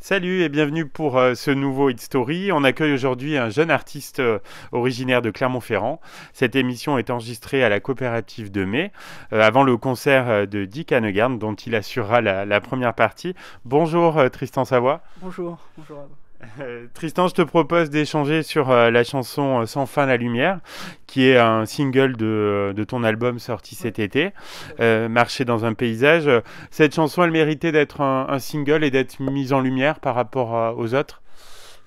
Salut et bienvenue pour ce nouveau Hit Story. On accueille aujourd'hui un jeune artiste originaire de Clermont-Ferrand. Cette émission est enregistrée à la coopérative de Mai, avant le concert de Dick Hanegarn, dont il assurera la première partie. Bonjour Tristan Savoie. Bonjour, bonjour à vous. Tristan, je te propose d'échanger sur la chanson Sans fin la lumière, qui est un single de ton album sorti cet été, Marcher dans un paysage. Cette chanson, elle méritait d'être un single et d'être mise en lumière par rapport aux autres.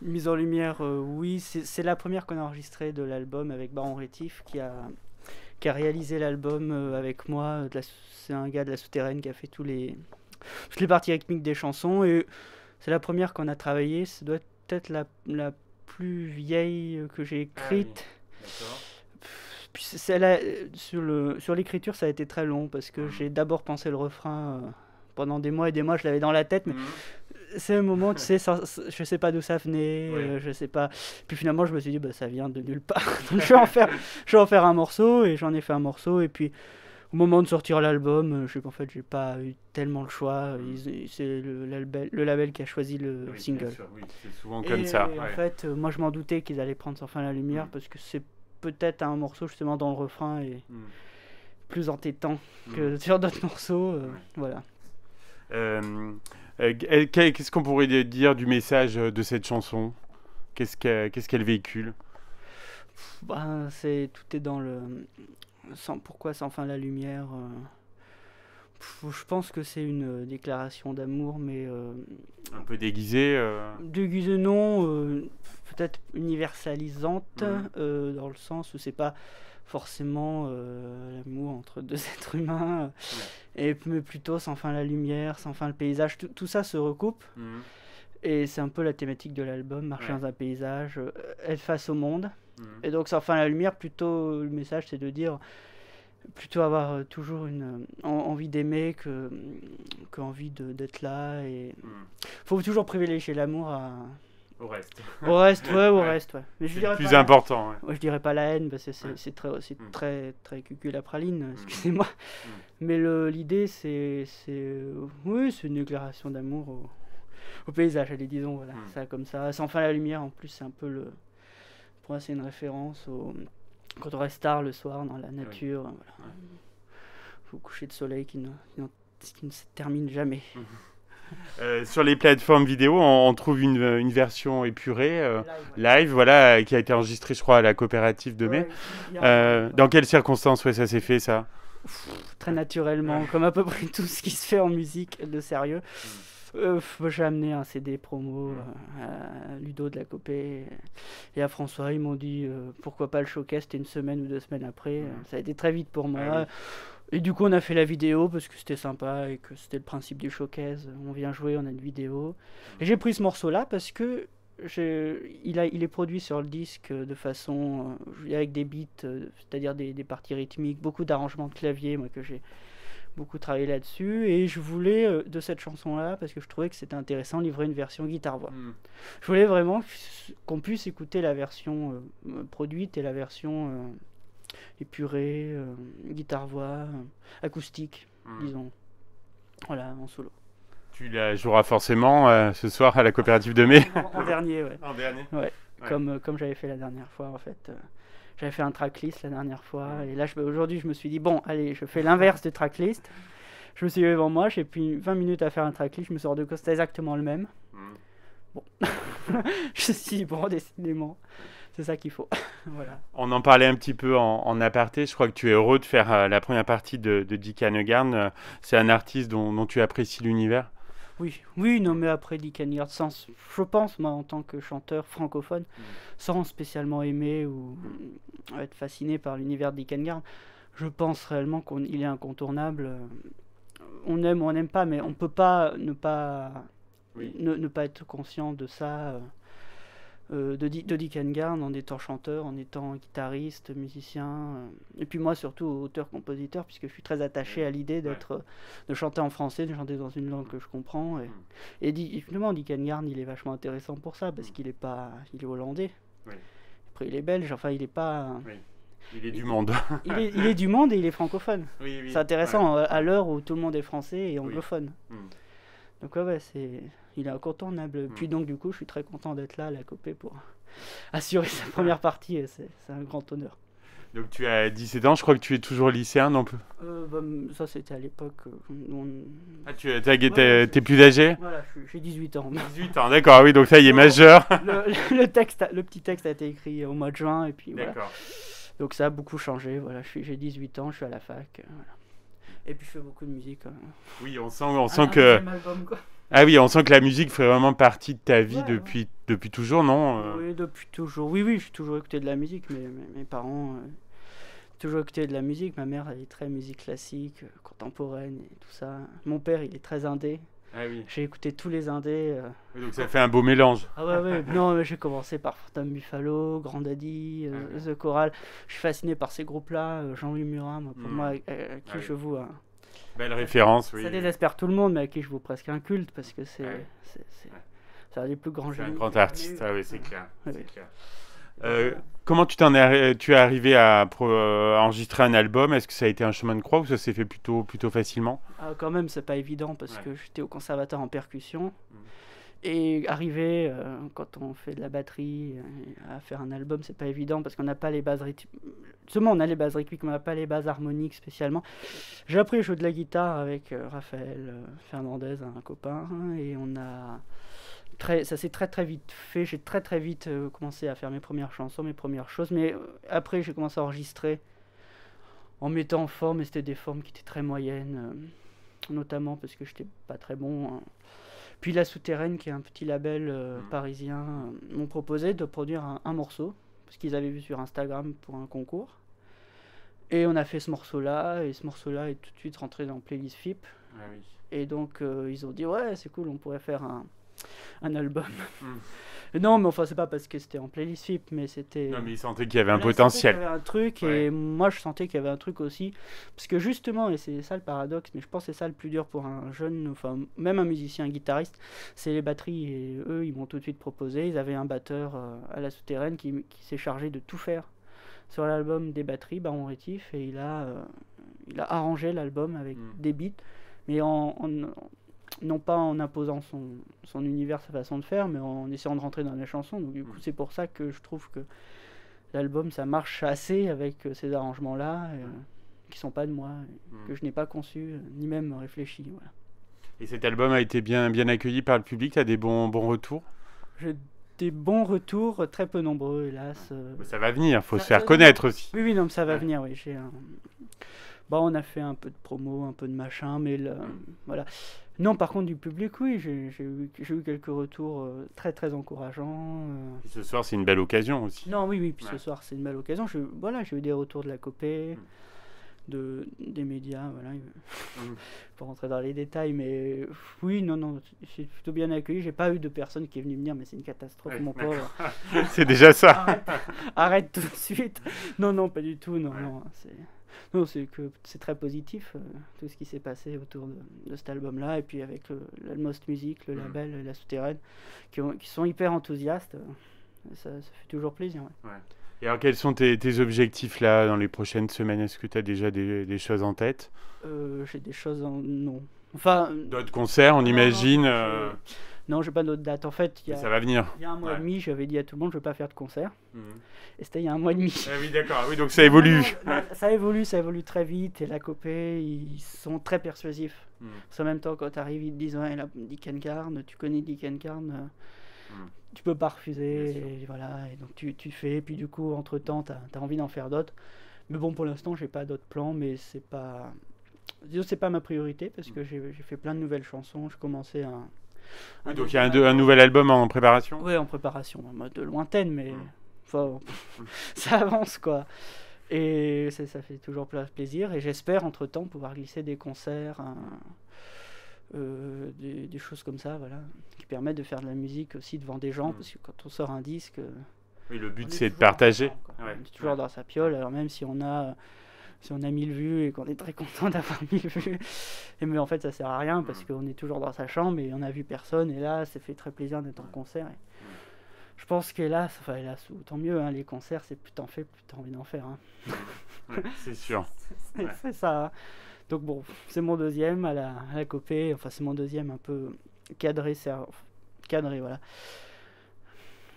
Mise en lumière, oui, c'est la première qu'on a enregistrée de l'album avec Baron Rétif qui a réalisé l'album avec moi. C'est un gars de la Souterraine qui a fait toutes les parties rythmiques des chansons et c'est la première qu'on a travaillée. Ça doit être la plus vieille que j'ai Ah oui, écrite. d'accord. Puis sur l'écriture, ça a été très long parce que j'ai d'abord pensé le refrain pendant des mois et des mois, je l'avais dans la tête, mais c'est un moment, tu sais, je sais pas d'où ça venait, Ouais. je sais pas. Puis finalement, je me suis dit, bah, ça vient de nulle part. Donc je vais en faire un morceau et j'en ai fait un morceau. Et puis au moment de sortir l'album, je sais qu'en fait, j'ai pas eu tellement le choix. C'est le label qui a choisi le Oui, bien single. sûr, oui, c'est souvent comme ça. Et en Ouais. fait, moi, je m'en doutais qu'ils allaient prendre Sans fin la lumière Mm. parce que c'est peut-être un morceau justement dans le refrain et Mm. plus entêtant Mm. que sur d'autres morceaux. Ouais. Voilà. Euh, Qu'est-ce qu'on pourrait dire du message de cette chanson? Qu'est-ce qu'elle véhicule? Bah, tout est dans pourquoi sans fin la lumière. Je pense que c'est une déclaration d'amour, mais Un peu déguisé. déguisée non, peut-être universalisante, Mm. dans le sens où c'est pas forcément l'amour entre deux êtres humains, mais plutôt sans fin la lumière, sans fin le paysage, tout ça se recoupe, Mm. et c'est un peu la thématique de l'album, marcher Ouais. dans un paysage, être face au monde. Mm. Et donc sans fin la lumière, plutôt le message c'est de dire plutôt avoir toujours envie d'aimer qu'envie d'être là, et Mm. faut toujours privilégier l'amour Au reste. au reste, ouais, au Ouais. reste, ouais. Mais je C'est le dirais plus pas important. Ouais. ouais, je dirais pas la haine parce que Ouais. c'est Mm. très très cucul la praline, Mm. excusez-moi. Mm. Mais l'idée oui, c'est une déclaration d'amour au paysage, allez, disons, voilà, Mm. ça comme ça. Sans fin la lumière, en plus, c'est un peu pour moi c'est une référence quand on reste tard le soir dans la Oui. nature, voilà. Ouais. Au coucher de soleil qui ne se termine jamais. Sur les plateformes vidéo, on trouve une version épurée, live, voilà, qui a été enregistrée, je crois, à la coopérative de Mai. Ouais, il y a Dans quelles circonstances, ouais, ça s'est fait, ça? très naturellement, comme à peu près tout ce qui se fait en musique de sérieux. Moi, j'ai amené un CD promo à Ludo de la Copé et à François. Ils m'ont dit pourquoi pas le showcase. C'était une semaine ou 2 semaines après. Ça a été très vite pour moi. Ah oui. Et du coup, on a fait la vidéo parce que c'était sympa et que c'était le principe du showcase. On vient jouer, on a une vidéo. Et j'ai pris ce morceau-là parce que il est produit sur le disque de façon avec des beats, c'est-à-dire des parties rythmiques, beaucoup d'arrangements de clavier, moi que j'ai beaucoup travaillé là-dessus, et je voulais de cette chanson-là, parce que je trouvais que c'était intéressant, livrer une version guitare-voix. Mm. Je voulais vraiment qu'on puisse écouter la version produite et la version épurée, guitare-voix, acoustique, Mm. disons. Voilà, en solo. Tu la joueras forcément ce soir à la coopérative de Mai. En dernier, ouais. En dernier. Ouais, Ouais. comme j'avais fait la dernière fois, en fait. J'avais fait un tracklist la dernière fois, et là, aujourd'hui, je me suis dit, bon, allez, je fais l'inverse du tracklist. Je me suis levé devant moi, j'ai pris 20 minutes à faire un tracklist, je me suis rendu compte que c'était exactement le même. Mm. Bon, je me suis dit, bon, décidément, c'est ça qu'il faut. Voilà. On en parlait un petit peu en aparté. Je crois que tu es heureux de faire la première partie de Dick Hanegarn. C'est un artiste dont tu apprécies l'univers. Oui, oui, non, mais après Dick Hanegarn, je pense, moi, en tant que chanteur francophone, sans spécialement aimer ou être fasciné par l'univers de Dick Hanegarn, je pense réellement qu'il est incontournable. On aime ou on n'aime pas, mais on peut pas Oui. ne pas être conscient de ça, de Dick Hanegarn en étant chanteur, en étant guitariste, musicien, et puis moi surtout auteur-compositeur, puisque je suis très attaché à l'idée de chanter en français, de chanter dans une langue que je comprends. Et finalement, Dick Hanegarn, il est vachement intéressant pour ça, parce qu'il il est hollandais. Oui. Après, il est belge, enfin, il est pas. Oui. Il est du monde. Il est du monde et il est francophone. Oui, oui. C'est intéressant Ouais. à l'heure où tout le monde est français et Oui. anglophone. Mm. Donc ouais, Il est incontournable. Puis donc, du coup, je suis très content d'être là à la Copé pour assurer sa première partie. Et c'est un grand honneur. Donc tu as 17 ans, je crois que tu es toujours lycéen, non plus. Ça, c'était à l'époque. Ah, t'es plus âgé? Voilà, j'ai 18 ans. 18 ans, d'accord, oui, donc ça y est, majeur. Le petit texte a été écrit au mois de juin, et puis voilà. D'accord. Donc ça a beaucoup changé. Voilà, j'ai 18 ans, je suis à la fac. Voilà. Et puis je fais beaucoup de musique. Oui, on sent que. Album, quoi. Ah oui, on sent que la musique fait vraiment partie de ta vie Ouais, depuis toujours, non? Oui, depuis toujours. Oui, j'ai toujours écouté de la musique, mais mes parents toujours écouté de la musique. Ma mère, elle est très musique classique, contemporaine et tout ça. Mon père, il est très indé. Ah oui. J'ai écouté tous les indés. Oui, donc ça fait un beau mélange. Ah ouais. Non, mais j'ai commencé par Phantom Buffalo, Grand Daddy, The Choral. Je suis fasciné par ces groupes-là. Jean-Louis Murat, pour moi, à qui je voue belle référence, oui. Ça désespère tout le monde, mais à qui je voue presque un culte, parce que c'est un des plus grands génies. C'est un grand artiste, ah oui, c'est clair. Ouais. C'est clair. Comment tu es arrivé à enregistrer un album? Est-ce que ça a été un chemin de croix ou ça s'est fait plutôt facilement? Quand même, c'est pas évident parce que j'étais au conservatoire en percussion. Et arriver, quand on fait de la batterie, à faire un album, c'est pas évident parce qu'on n'a pas les bases rythmiques. Seulement, on a les bases rythmiques, mais on n'a pas les bases harmoniques spécialement. J'ai appris à jouer de la guitare avec Raphaël Fernandez, un copain, et ça s'est très vite fait. J'ai très vite commencé à faire mes premières chansons, mes premières choses. Mais après, j'ai commencé à enregistrer en mettant en forme, et c'était des formes qui étaient très moyennes, notamment parce que j'étais pas très bon. Puis La Souterraine, qui est un petit label parisien, m'ont proposé de produire un morceau, parce qu'ils avaient vu sur Instagram pour un concours. Et on a fait ce morceau-là, et ce morceau-là est tout de suite rentré dans playlist FIP. Ah oui. Et donc ils ont dit ouais, c'est cool, on pourrait faire un album. Non, mais enfin, c'est pas parce que c'était en playlist FIP, mais c'était. Non, mais ils sentaient qu'il y avait un potentiel. Il y avait un truc, et moi je sentais qu'il y avait un truc aussi. Parce que justement, et c'est ça le paradoxe, mais je pense que c'est ça le plus dur pour un jeune, enfin, même un musicien, un guitariste, c'est les batteries. Et eux, ils m'ont tout de suite proposé. Ils avaient un batteur à La Souterraine qui s'est chargé de tout faire sur l'album des batteries, Baron Rétif, et il a arrangé l'album avec des beats, mais non pas en imposant son univers, sa façon de faire, mais en essayant de rentrer dans les chansons. Donc du coup, c'est pour ça que je trouve que l'album, ça marche assez avec ces arrangements-là, qui sont pas de moi, que je n'ai pas conçu, ni même réfléchi. Voilà. Et cet album a été bien accueilli par le public? Tu as des bons retours? J'ai des bons retours, très peu nombreux, hélas. Ça va venir, il faut se faire connaître aussi. Oui, non, mais ça va venir, oui. On a fait un peu de promo, un peu de machin, mais voilà. Non, par contre, du public, oui, j'ai eu quelques retours très encourageants. Et ce soir, c'est une belle occasion aussi. Non, oui, puis ce soir, c'est une belle occasion. J'ai eu des retours de la Copé, des médias, voilà. Pour rentrer dans les détails, mais oui, non, c'est plutôt bien accueilli. J'ai pas eu de personne qui est venue me dire, mais c'est une catastrophe, mon pauvre. C'est déjà ça. Arrête tout de suite. Non, pas du tout, non, Non, c'est très positif, tout ce qui s'est passé autour de cet album-là, et puis avec l'Almost Music, le label, La Souterraine, qui sont hyper enthousiastes. Ça fait toujours plaisir. Ouais. Et alors, quels sont tes objectifs là dans les prochaines semaines? Est-ce que tu as déjà des choses en tête? J'ai des choses non. Enfin, d'autres concerts, on imagine. Non, j'ai pas d'autres dates. En fait, ça va venir. Il y a un mois et demi, j'avais dit à tout le monde je ne veux pas faire de concert. Et c'était il y a un mois et demi. Ah oui, d'accord. Oui, donc ça évolue. Ça évolue très vite. Et la Copé, ils sont très persuasifs. En même temps, quand tu arrives, ils te disent ouais, Dick Encarn, tu connais Dick Encarn, tu peux pas refuser. Et voilà. Et donc tu fais. Et puis du coup, entre-temps, tu as envie d'en faire d'autres. Mais bon, pour l'instant, j'ai pas d'autres plans. Mais c'est pas ma priorité parce que j'ai fait plein de nouvelles chansons. Je commençais donc il y a un nouvel album en préparation? Oui, en préparation, en mode lointaine, mais ça avance, quoi. Et ça fait toujours plaisir, et j'espère entre-temps pouvoir glisser des concerts, des choses comme ça, voilà, qui permettent de faire de la musique aussi devant des gens, parce que quand on sort un disque... Oui, le but c'est de partager. On est toujours dans sa piole, alors même si on a 1000 vues et qu'on est très content d'avoir 1000 vues, mais en fait ça sert à rien parce qu'on est toujours dans sa chambre et on n'a vu personne, et là ça fait très plaisir d'être en concert. Et je pense qu'hélas, tant mieux, hein, les concerts, c'est plus t'en fais, plus t'as envie d'en faire. Hein. C'est sûr. C'est ça. Hein. Donc bon, c'est mon deuxième à la Copé, enfin c'est mon deuxième un peu cadré, cadré, voilà.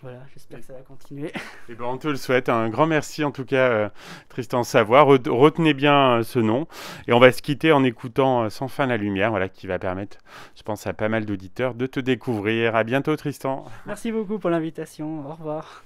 Voilà, j'espère que ça va continuer. Eh ben, on te le souhaite. Un grand merci en tout cas, Tristan Savoie. Retenez bien ce nom. Et on va se quitter en écoutant Sans fin la lumière, voilà, qui va permettre, je pense, à pas mal d'auditeurs de te découvrir. À bientôt, Tristan. Merci beaucoup pour l'invitation. Au revoir.